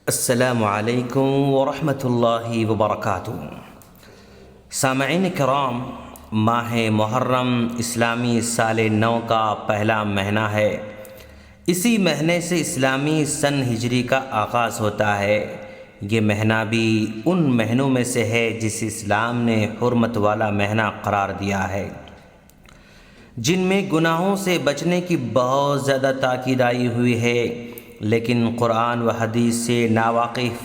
السلام علیکم ورحمۃ اللہ وبرکاتہ۔ سامعین کرام، ماہ محرم اسلامی سال نو کا پہلا مہینہ ہے۔ اسی مہینے سے اسلامی سن ہجری کا آغاز ہوتا ہے۔ یہ مہینہ بھی ان مہینوں میں سے ہے جس اسلام نے حرمت والا مہینہ قرار دیا ہے، جن میں گناہوں سے بچنے کی بہت زیادہ تاکید آئی ہوئی ہے، لیکن قرآن و حدیث سے ناواقف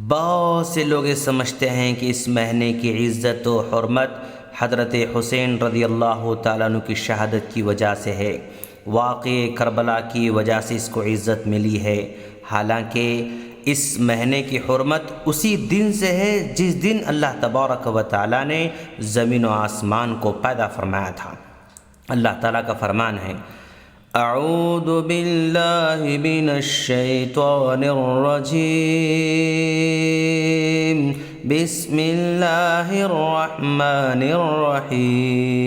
بہت سے لوگ سمجھتے ہیں کہ اس مہینے کی عزت و حرمت حضرت حسین رضی اللہ تعالیٰ عنہ کی شہادت کی وجہ سے ہے، واقع کربلا کی وجہ سے اس کو عزت ملی ہے، حالانکہ اس مہینے کی حرمت اسی دن سے ہے جس دن اللہ تبارک و تعالیٰ نے زمین و آسمان کو پیدا فرمایا تھا۔ اللہ تعالیٰ کا فرمان ہے، اعوذ باللہ من الشیطان الرجیم، بسم اللہ الرحمن الرحیم،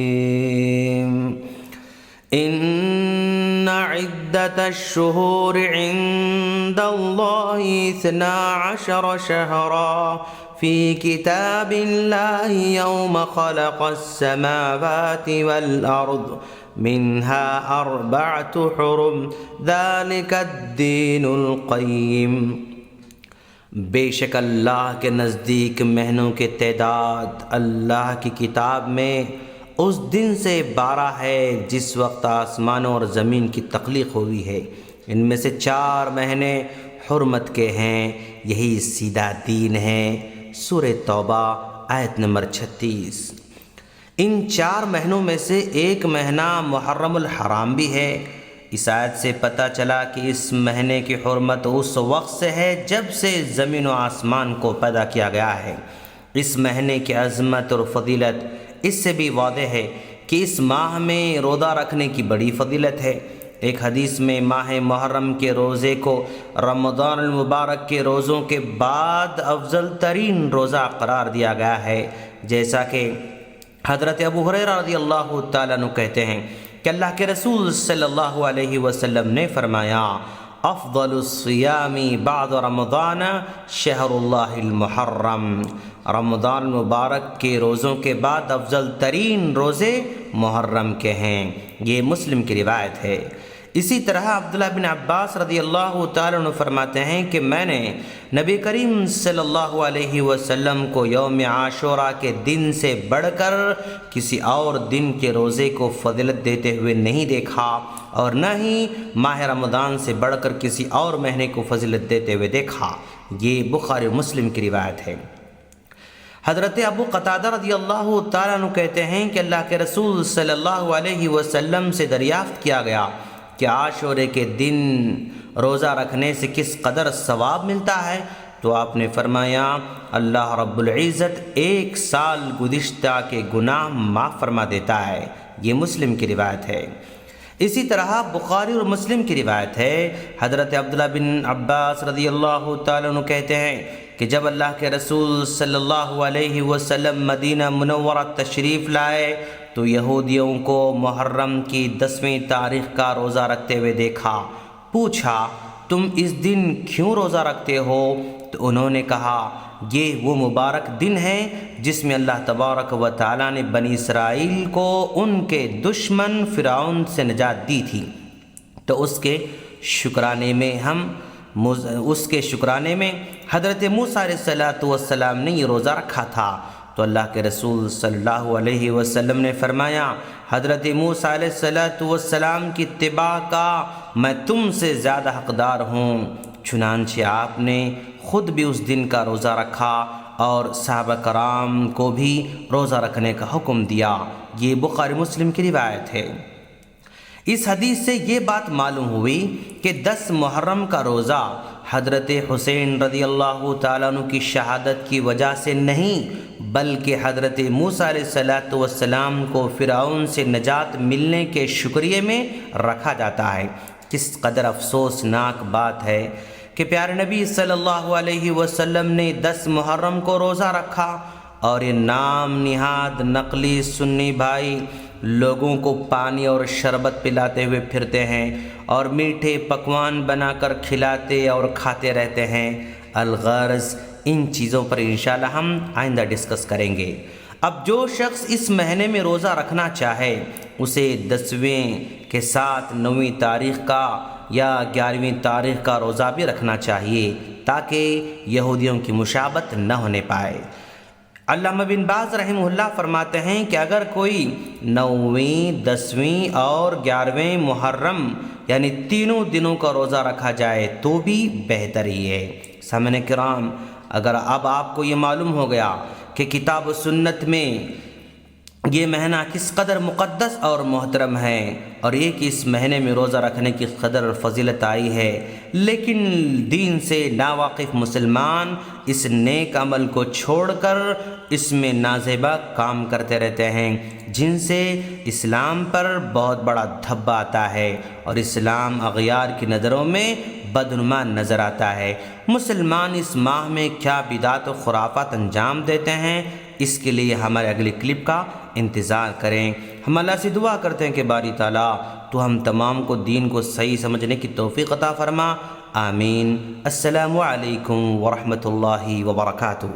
ان عدت الشہور عند اللہ 12 شہرا فی کتاب اللہ یوم خلق السماوات والارض منها 4 حرم ذلك الدین القیم۔ بے شک اللہ کے نزدیک مہینوں کے تعداد اللہ کی کتاب میں اس دن سے 12 ہے جس وقت آسمانوں اور زمین کی تخلیق ہوئی ہے، ان میں سے 4 مہینے حرمت کے ہیں، یہی سیدھا دین ہے۔ سورہ توبہ آیت نمبر 36۔ ان 4 مہینوں میں سے ایک مہینہ محرم الحرام بھی ہے۔ اس آیت سے پتہ چلا کہ اس مہینے کی حرمت اس وقت سے ہے جب سے زمین و آسمان کو پیدا کیا گیا ہے۔ اس مہینے کی عظمت اور فضیلت اس سے بھی واضح ہے کہ اس ماہ میں روزہ رکھنے کی بڑی فضیلت ہے۔ ایک حدیث میں ماہ محرم کے روزے کو رمضان المبارک کے روزوں کے بعد افضل ترین روزہ قرار دیا گیا ہے، جیسا کہ حضرت ابو ہریرہ رضی اللہ تعالیٰ عنہ کہتے ہیں کہ اللہ کے رسول صلی اللہ علیہ وسلم نے فرمایا، افضل الصیام بعد رمضان شہر اللہ المحرم، رمضان المبارک کے روزوں کے بعد افضل ترین روزے محرم کے ہیں۔ یہ مسلم کی روایت ہے۔ اسی طرح عبداللہ بن عباس رضی اللہ تعالیٰ عنہ فرماتے ہیں کہ میں نے نبی کریم صلی اللہ علیہ وسلم کو یوم عاشوراء کے دن سے بڑھ کر کسی اور دن کے روزے کو فضیلت دیتے ہوئے نہیں دیکھا، اور نہ ہی ماہ رمضان سے بڑھ کر کسی اور مہینے کو فضیلت دیتے ہوئے دیکھا۔ یہ بخاری و مسلم کی روایت ہے۔ حضرت ابو قتادہ رضی اللہ تعالیٰ عنہ کہتے ہیں کہ اللہ کے رسول صلی اللہ علیہ وسلم سے دریافت کیا گیا کہ عاشورے کے دن روزہ رکھنے سے کس قدر ثواب ملتا ہے، تو آپ نے فرمایا، اللہ رب العزت 1 سال گزشتہ کے گناہ معاف فرما دیتا ہے۔ یہ مسلم کی روایت ہے۔ اسی طرح بخاری اور مسلم کی روایت ہے، حضرت عبداللہ بن عباس رضی اللہ تعالیٰ عنہ کہتے ہیں کہ جب اللہ کے رسول صلی اللہ علیہ وسلم مدینہ منورہ تشریف لائے تو یہودیوں کو محرم کی 10ویں تاریخ کا روزہ رکھتے ہوئے دیکھا۔ پوچھا، تم اس دن کیوں روزہ رکھتے ہو؟ تو انہوں نے کہا، یہ وہ مبارک دن ہے جس میں اللہ تبارک و تعالیٰ نے بنی اسرائیل کو ان کے دشمن فرعون سے نجات دی تھی، تو اس کے شکرانے میں حضرت موسیٰ علیہ السلام نے یہ روزہ رکھا تھا۔ تو اللہ کے رسول صلی اللہ علیہ وسلم نے فرمایا، حضرت موسیٰ علیہ السلام کی اتباع کا میں تم سے زیادہ حقدار ہوں۔ چنانچہ آپ نے خود بھی اس دن کا روزہ رکھا اور صحابہ کرام کو بھی روزہ رکھنے کا حکم دیا۔ یہ بخاری مسلم کی روایت ہے۔ اس حدیث سے یہ بات معلوم ہوئی کہ 10 محرم کا روزہ حضرت حسین رضی اللہ تعالیٰ عنہ کی شہادت کی وجہ سے نہیں، بلکہ حضرت موسیٰ علیہ السلام کو فرعون سے نجات ملنے کے شکریہ میں رکھا جاتا ہے۔ کس قدر افسوسناک بات ہے کہ پیارے نبی صلی اللہ علیہ وسلم نے 10 محرم کو روزہ رکھا، اور یہ نام نہاد نقلی سنی بھائی لوگوں کو پانی اور شربت پلاتے ہوئے پھرتے ہیں اور میٹھے پکوان بنا کر کھلاتے اور کھاتے رہتے ہیں۔ الغرض ان چیزوں پر انشاءاللہ ہم آئندہ ڈسکس کریں گے۔ اب جو شخص اس مہینے میں روزہ رکھنا چاہے اسے 10ویں کے ساتھ 9ویں تاریخ کا یا 11ویں تاریخ کا روزہ بھی رکھنا چاہیے تاکہ یہودیوں کی مشابہت نہ ہونے پائے۔ علامہ بن باز رحمہ اللہ فرماتے ہیں کہ اگر کوئی 9ویں، 10ویں اور 11ویں محرم یعنی تینوں دنوں کا روزہ رکھا جائے تو بھی بہتر ہی ہے۔ سامعین کرام، اگر اب آپ کو یہ معلوم ہو گیا کہ کتاب و سنت میں یہ مہینہ کس قدر مقدس اور محترم ہے اور یہ کہ اس مہینے میں روزہ رکھنے کی قدر اور فضیلت آئی ہے، لیکن دین سے ناواقف مسلمان اس نیک عمل کو چھوڑ کر اس میں نازیبا کام کرتے رہتے ہیں، جن سے اسلام پر بہت بڑا دھبا آتا ہے اور اسلام اغیار کی نظروں میں بدنما نظر آتا ہے۔ مسلمان اس ماہ میں کیا بدعات و خرافات انجام دیتے ہیں، اس کے لیے ہمارے اگلی کلپ کا انتظار کریں۔ ہم اللہ سے دعا کرتے ہیں کہ باری تعالیٰ تو ہم تمام کو دین کو صحیح سمجھنے کی توفیق عطا فرما۔ آمین۔ السلام علیکم ورحمۃ اللہ وبرکاتہ۔